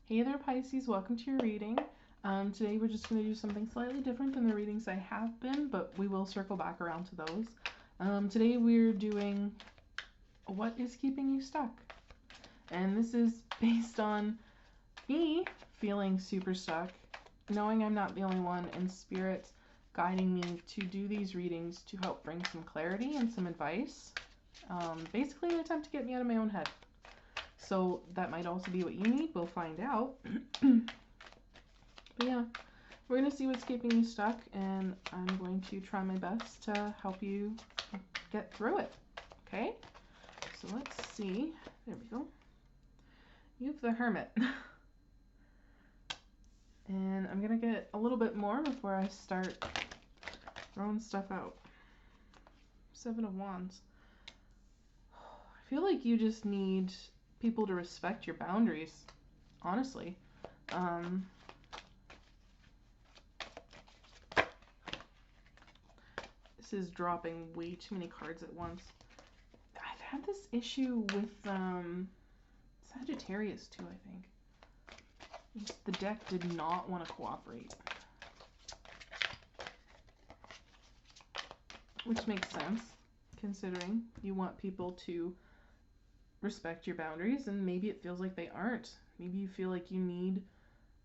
Hey there, Pisces. Welcome to your reading. Today we're just going to do something slightly different than the readings I have been, but we will circle back around to those. Today we're doing what is keeping you stuck. And this is based on me feeling super stuck, knowing I'm not the only one, and Spirit guiding me to do these readings to help bring some clarity and some advice. Basically an attempt to get me out of my own head. So that might also be what you need. We'll find out. But yeah, we're going to see what's keeping you stuck, and I'm going to try my best to help you get through it. Okay? So let's see. There we go. You've the Hermit. And I'm going to get a little bit more before I start throwing stuff out. Seven of Wands. I feel like you just need people to respect your boundaries, honestly. This is dropping way too many cards at once. I've had this issue with Sagittarius too, I think. The deck did not want to cooperate. Which makes sense, considering you want people to respect your boundaries, and maybe it feels like they aren't. Maybe you feel like you need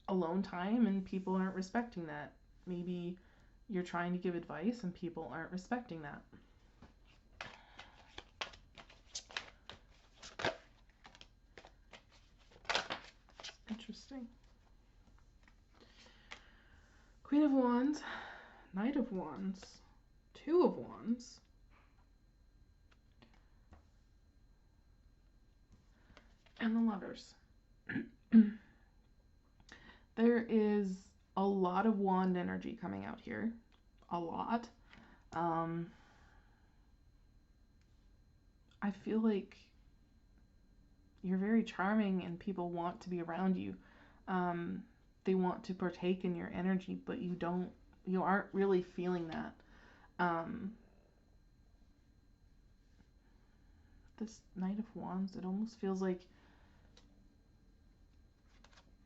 alone time and people aren't respecting that. Maybe you're trying to give advice and people aren't respecting that. Interesting. Queen of Wands, Knight of Wands, Two of Wands, and the Lovers. There is a lot of wand energy coming out here. A lot. I feel like you're very charming and people want to be around you. They want to partake in your energy, but you aren't really feeling that. This Knight of Wands, it almost feels like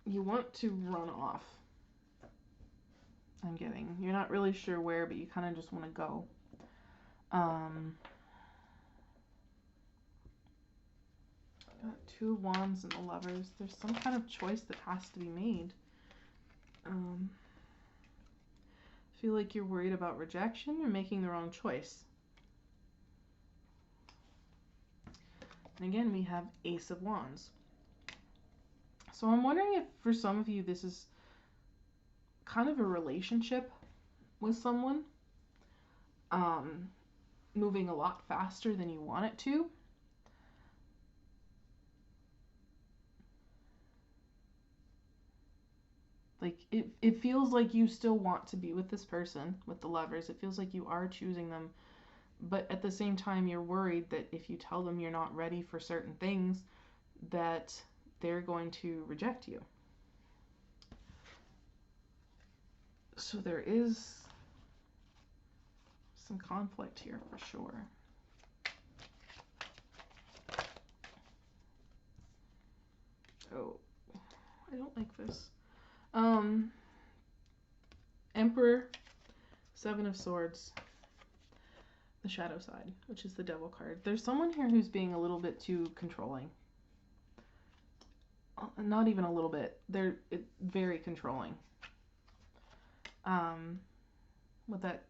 you want to run off. I'm getting. You're not really sure where, but you kind of just want to go. Got Two of Wands and the Lovers. There's some kind of choice that has to be made. Feel like you're worried about rejection or making the wrong choice. And again, we have Ace of Wands. So I'm wondering if for some of you this is kind of a relationship with someone, moving a lot faster than you want it to. Like, it feels like you still want to be with this person, with the Lovers. It feels like you are choosing them. But at the same time, you're worried that if you tell them you're not ready for certain things, that they're going to reject you. So there is some conflict here for sure. Oh, I don't like this. Emperor, Seven of Swords, the Shadow Side, which is the Devil card. There's someone here who's being a little bit too controlling. Not even a little bit. They're very controlling. With that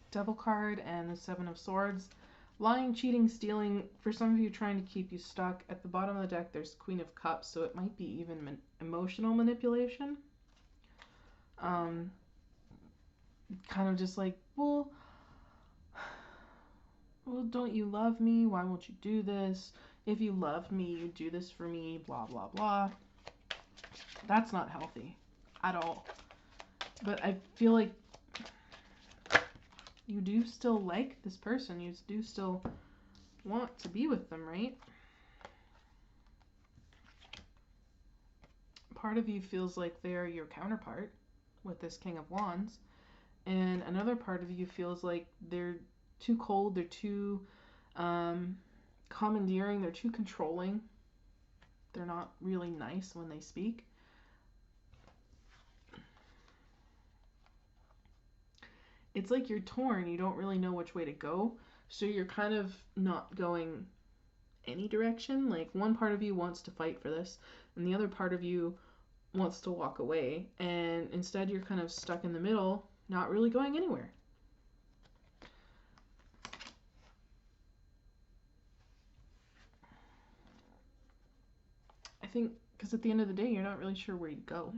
Devil card and the Seven of Swords, lying, cheating, stealing, for some of you trying to keep you stuck. At the bottom of the deck there's Queen of Cups, so it might be even emotional manipulation. Kind of just like, well, don't you love me? Why won't you do this? If you loved me, you'd do this for me, blah, blah, blah. That's not healthy at all. But I feel like you do still like this person. You do still want to be with them, right? Part of you feels like they're your counterpart with this King of Wands. And another part of you feels like they're too cold, they're too commandeering, they're too controlling. They're not really nice when they speak. it's like you're torn. You don't really know which way to go. So you're kind of not going any direction. Like one part of you wants to fight for this, and the other part of you wants to walk away. And instead, you're kind of stuck in the middle, not really going anywhere. I think because at the end of the day, you're not really sure where you go.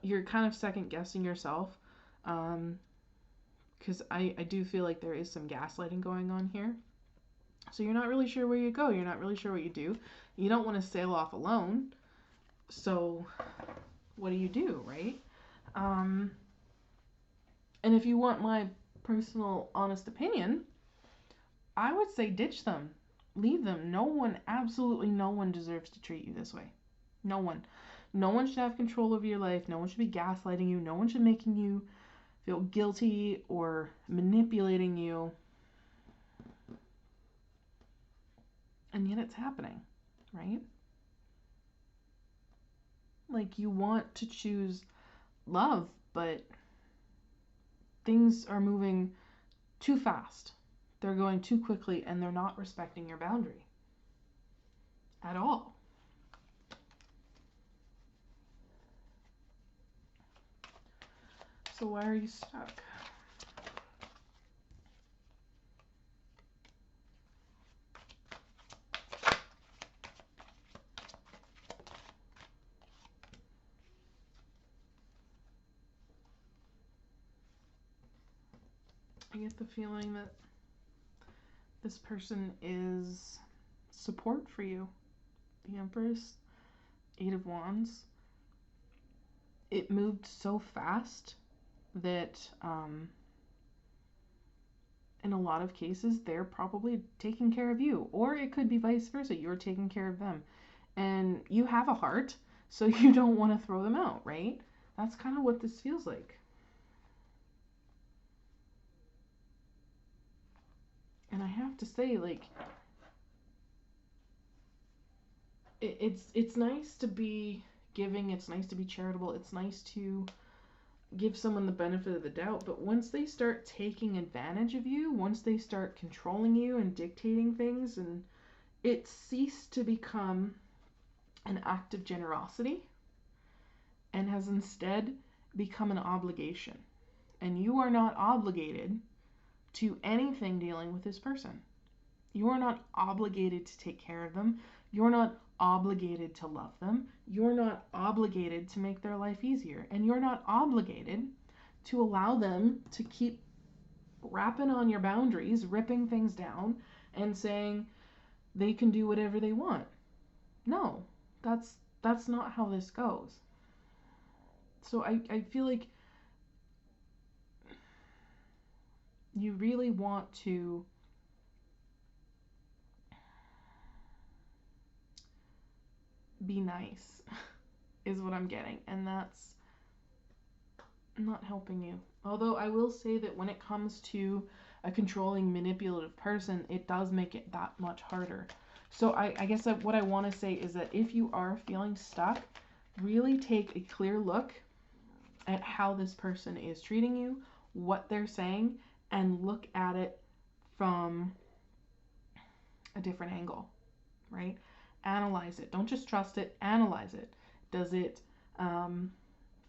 You're kind of second guessing yourself. Because I do feel like there is some gaslighting going on here. So you're not really sure where you go. You're not really sure what you do. You don't want to sail off alone. So what do, right? And if you want my personal honest opinion, I would say ditch them. Leave them. Absolutely no one deserves to treat you this way. No one. No one should have control over your life. No one should be gaslighting you. No one should be making you feel guilty or manipulating you. And yet it's happening, right? Like you want to choose love, but things are moving too fast. They're going too quickly and they're not respecting your boundary at all. So why are you stuck? I get the feeling that this person is support for you. The Empress, Eight of Wands. It moved so fast that in a lot of cases they're probably taking care of you, or it could be vice versa. You're taking care of them, and you have a heart, so you don't want to throw them out, right? That's kind of what this feels like. And I have to say, like, it's nice to be giving, it's nice to be charitable, it's nice to give someone the benefit of the doubt, but once they start taking advantage of you, once they start controlling you and dictating things, and it ceased to become an act of generosity and has instead become an obligation. And you are not obligated to anything dealing with this person. You are not obligated to take care of them. You're not obligated to love them. You're not obligated to make their life easier. And you're not obligated to allow them to keep rapping on your boundaries, ripping things down, and saying they can do whatever they want. No, that's not how this goes. So I feel like you really want to be nice is what I'm getting, and that's not helping you. Although I will say that when it comes to a controlling, manipulative person, it does make it that much harder. So I guess that what I want to say is that if you are feeling stuck, really take a clear look at how this person is treating you, what they're saying, and look at it from a different angle, right? Analyze it. Don't just trust it, analyze it. Does it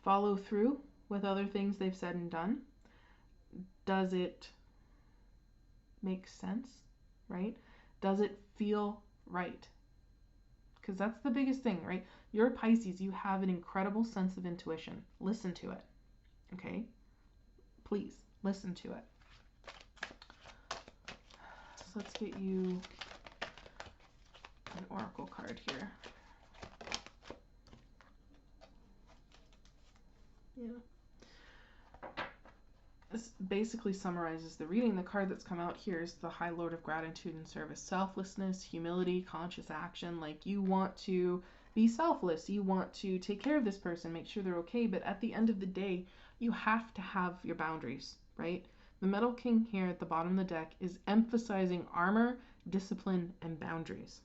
follow through with other things they've said and done? Does it make sense, right? Does it feel right? Because that's the biggest thing, right? You're a Pisces. You have an incredible sense of intuition. Listen to it, okay? Please, listen to it. So let's get you an oracle card here. Yeah. This basically summarizes the reading. The card that's come out here is the High Lord of Gratitude and Service. Selflessness, humility, conscious action. Like you want to be selfless. You want to take care of this person, make sure they're okay. But at the end of the day, you have to have your boundaries, right? The Metal King here at the bottom of the deck is emphasizing armor, discipline, and boundaries.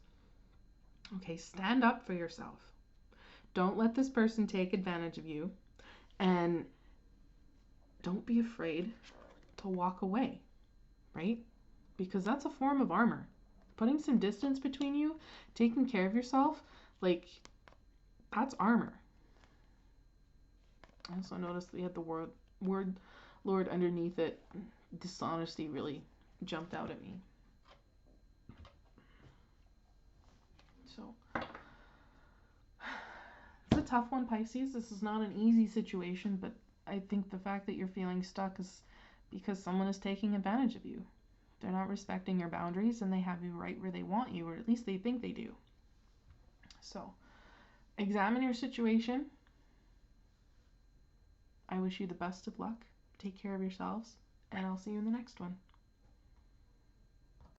Okay, stand up for yourself. Don't let this person take advantage of you. And don't be afraid to walk away, right? Because that's a form of armor. Putting some distance between you, taking care of yourself, like, that's armor. I also noticed we had the word Lord underneath it. Dishonesty really jumped out at me. So, it's a tough one, Pisces. This is not an easy situation, but I think the fact that you're feeling stuck is because someone is taking advantage of you. They're not respecting your boundaries, and they have you right where they want you, or at least they think they do. So, examine your situation. I wish you the best of luck. Take care of yourselves, and I'll see you in the next one.